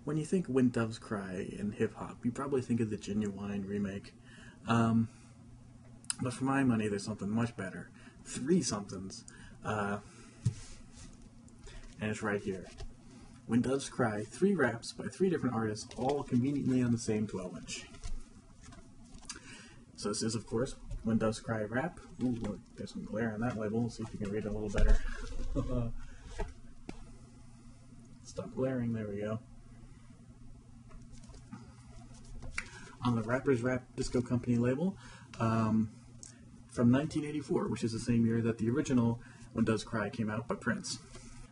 when you think When Doves Cry in hip-hop, you probably think of the Genuine remake. But for my money, there's something much better. Three somethings. And it's right here. When Doves Cry, 3 raps by 3 different artists, all conveniently on the same 12-inch. So this is, of course, When Doves Cry rap. Ooh, look, there's some glare on that label. Let's see if you can read it a little better. Stop glaring, there we go. On the Rappers Rap Disco Company label, from 1984, which is the same year that the original When Doves Cry came out by Prince.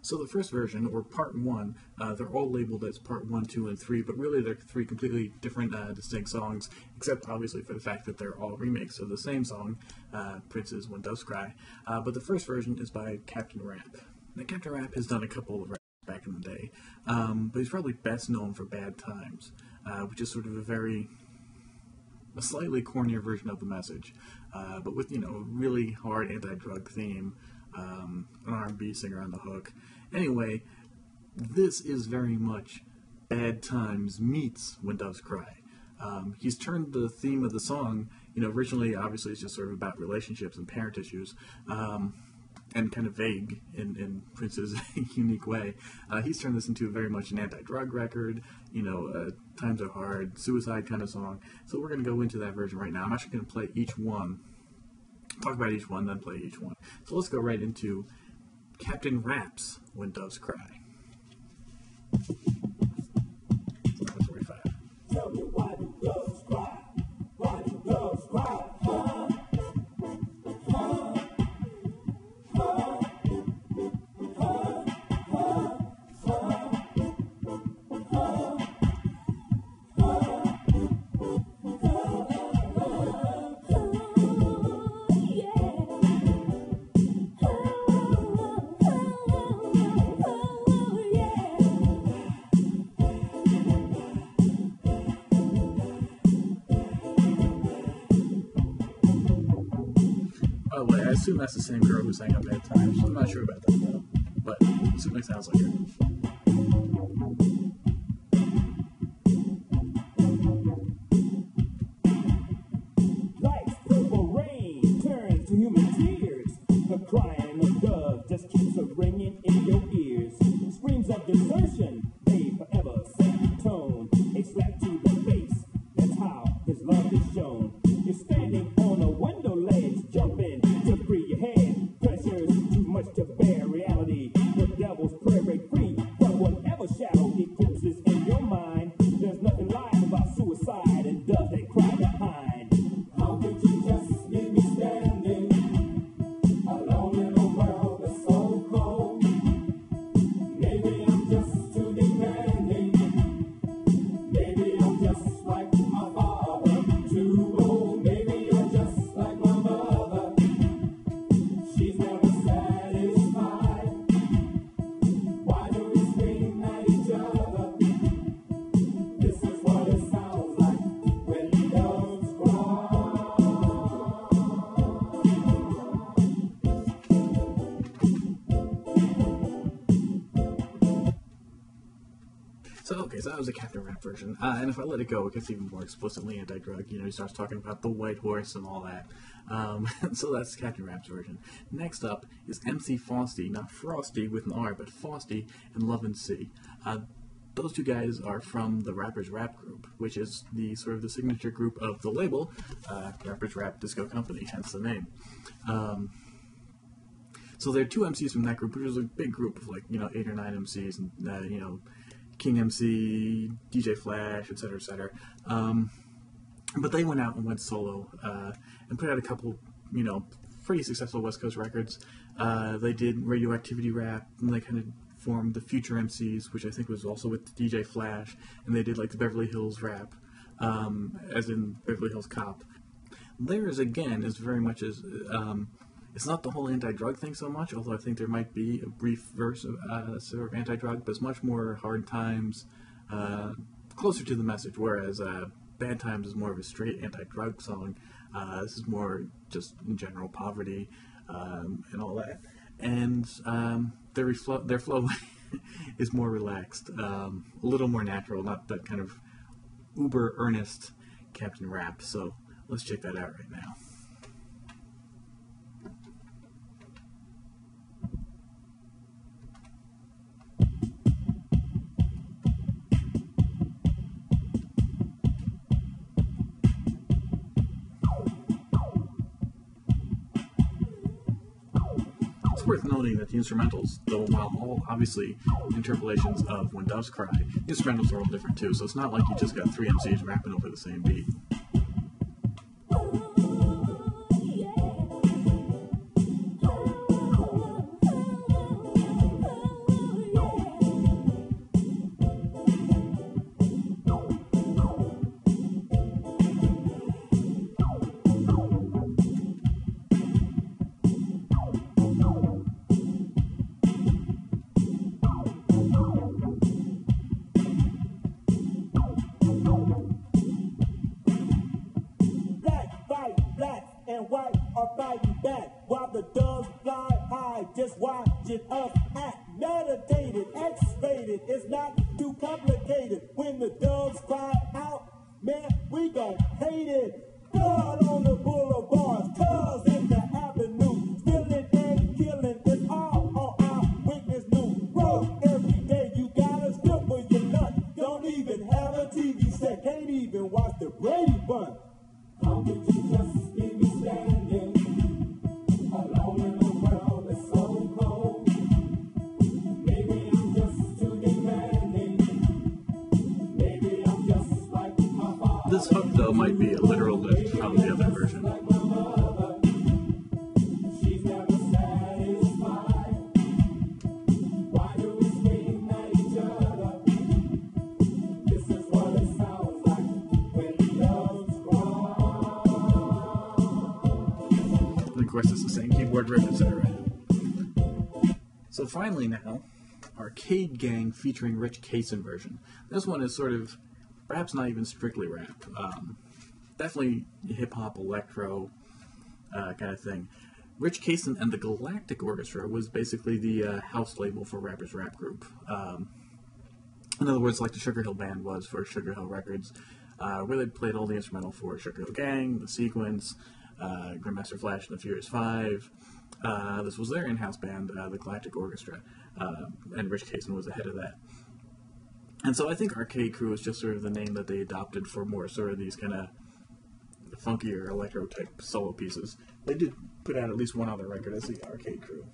So the first version, or Part 1, they're all labeled as Part 1, 2, and 3, but really they're 3 completely different, distinct songs, except obviously for the fact that they're all remakes of the same song, Prince's When Doves Cry. But the first version is by Captain Rap. Now, Captain Rap has done a couple of raps back in the day, but he's probably best known for Bad Times, which is sort of a slightly cornier version of the message, but with, a really hard anti-drug theme, an R&B singer on the hook. Anyway, this is very much Bad Times meets When Doves Cry. He's turned the theme of the song, originally obviously it's just sort of about relationships and parent issues, and kind of vague in Prince's unique way. He's turned this into very much an anti-drug record, times are hard, suicide kind of song. So we're going to go into that version right now. I'm actually going to play each one, talk about each one, then play each one. So let's go right into Captain Rap's When Doves Cry. Number 45. Tell me why do doves cry? Why do doves cry? Huh? Huh? Huh? Huh? Huh? By the way, I assume that's the same girl who sang on Bad Times. I'm not sure about that though, but it certainly sounds like her. Life's purple rain turns to human tears. The crying of doves just keeps ringing in your ears. Screams of desertion, they forever set the tone. A slap to the face, that's how his love is shown. You're standing on a window ledge, jumping to free your head. Pressure's too much to bear, reality. The devil's prayer break free. But whatever shadow eclipses in your mind, there's nothing lying about suicide and doves that cry behind. How could you just leave me standing alone in a world that's so cold? Maybe I'm just too demanding. Maybe I'm just like my father, too old. Maybe I'm just like my mother. She's never satisfied. Why do we scream at each other? This is what it sounds like when doves cry. So that was the Captain Rap version. And if I let it go, it gets even more explicitly anti-drug. He starts talking about the white horse and all that. So that's Captain Rap's version. Next up is MC Frosty, not Frosty with an R, but Frosty and Love and Sea. Those two guys are from the Rappers Rap group, which is the sort of the signature group of the label, Rappers Rap Disco Company, hence the name. So there are 2 MCs from that group, which was a big group of 8 or 9 MCs, and King MC, DJ Flash, etc., etc. But they went out and went solo and put out a couple, pretty successful West Coast records. They did Radioactivity Rap, and they kind of formed the Future MCs, which I think was also with DJ Flash, and they did the Beverly Hills Rap, as in Beverly Hills Cop. Theirs, again, is very much as... it's not the whole anti-drug thing so much, although I think there might be a brief verse of sort of anti-drug, but it's much more hard times, closer to the message, whereas Bad Times is more of a straight anti-drug song. This is more just in general poverty and all that. And their flow is more relaxed, a little more natural, not that kind of uber earnest Captain Rap. So let's check that out right now. It's worth noting that the instrumentals, though while all obviously interpolations of When Doves Cry, the instrumentals are all different too, so it's not like you just got three MCs rapping over the same beat. And white are fighting back while the doves fly high. Just watching us act meditated, X-rated. It's not too complicated. When the doves cry out, man, we gon' hate it. Blood on the boulevards, cars in the avenue, stealing and killing. It's all on our witness news. Bro, every day you gotta strip for your lunch. Don't even have a TV set, can't even watch the Brady Bunch. How could you just leave me standing alone in the world that's so cold? Maybe I'm just too demanding. Maybe I'm just like my father. This hook, though, might be a literal lift from the other version. Like my mother, she's never satisfied. Why do we scream at each other? This is what it sounds like when love's gone. And of course, it's the same keyboard riff, etc. So finally now, Arcade Gang featuring Rich Kaysen version. This one is sort of, perhaps not even strictly rap. Definitely hip-hop, electro kind of thing. Rich Kaysen and the Galactic Orchestra was basically the house label for Rapper's Rap Group. In other words, like the Sugar Hill Band was for Sugar Hill Records, where they played all the instrumental for Sugar Hill Gang, The Sequence, Grandmaster Flash and the Furious Five. This was their in-house band, the Galactic Orchestra, and Rich Kaysen was the head of that. And so I think Arcade Crew is just sort of the name that they adopted for more sort of these kind of funkier electro-type solo pieces. They did put out at least one other record as the Arcade Crew.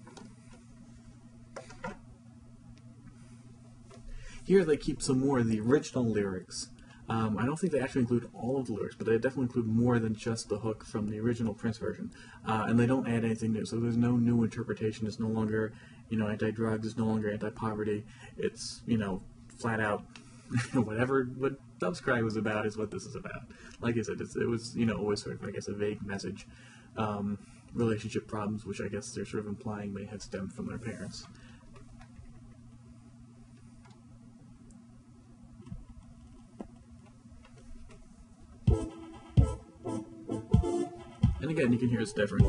Here they keep some more of the original lyrics. I don't think they actually include all of the lyrics, but they definitely include more than just the hook from the original Prince version. And they don't add anything new, so there's no new interpretation. It's no longer, anti-drugs. It's no longer anti-poverty. It's, flat out, what Doves Cry was about is what this is about. Like I said, it was, always sort of, I guess, a vague message. Relationship problems, which I guess they're sort of implying may have stemmed from their parents. And again, you can hear it's different.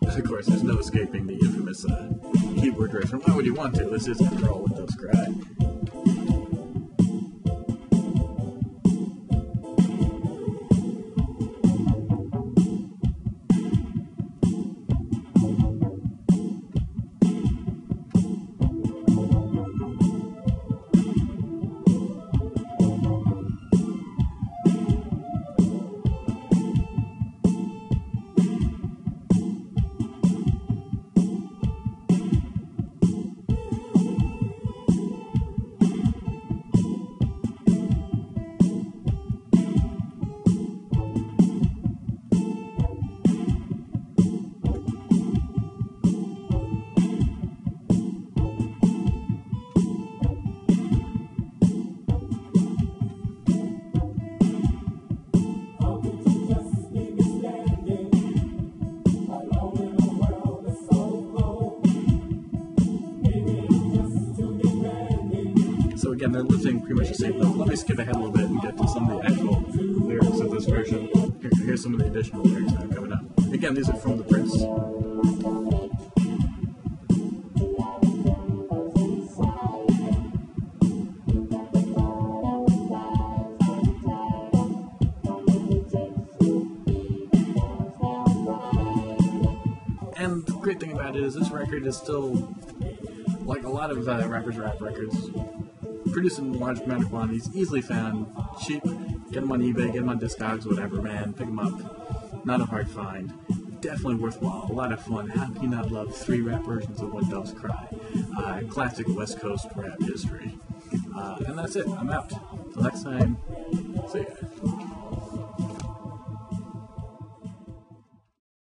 Of course, there's no escaping the infamous keyboard riff. And why would you want to? This is, after all, When Doves Cry. they're lifting pretty much the same note. Let me skip ahead a little bit and get to some of the actual lyrics of this version. Here's some of the additional lyrics that are coming up. Again, these are from the Prince. And the great thing about it is this record is still, like a lot of rappers' rap records, produced in large amount of quantities, easily found, cheap, get them on eBay, get them on Discogs, whatever, man, pick them up. Not a hard find. Definitely worthwhile, a lot of fun. How can you not love 3 rap versions of When Doves Cry? Classic West Coast rap history. And that's it, I'm out. Till next time, see ya.